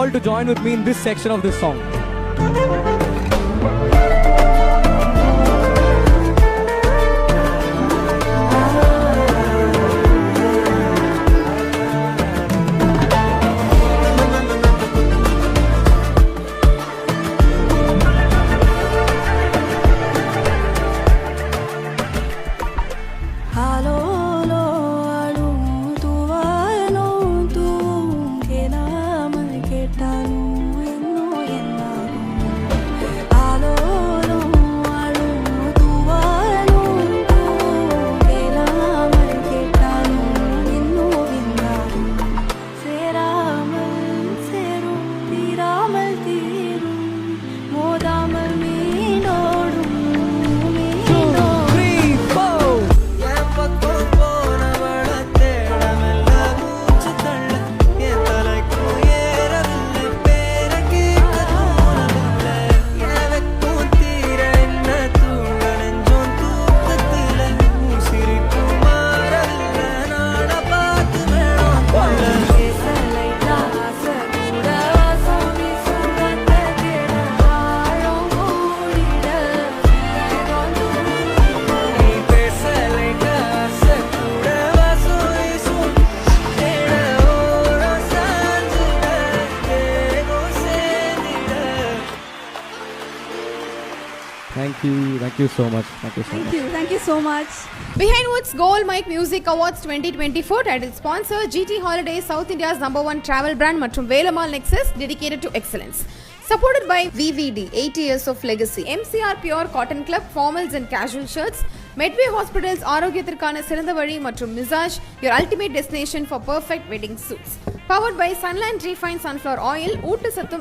all to join with me in this section of this song. Thank you so much. Thank you so much. Behind Woods Gold Mike Music Awards 2024 title sponsor GT Holidays, South India's #1 travel brand மற்றும் Velammal Nexus, dedicated to excellence. Supported by VVD, 8 years of legacy. MCR Pure Cotton Club, formals and casual shirts. Medway Hospitals, ஆரோக்கியத்திற்கான சிறந்த வழி மற்றும் Misaj, your ultimate destination for perfect wedding suits. Powered by Sunland Refined Sunflower Oil, ஊட்டு சத்தும்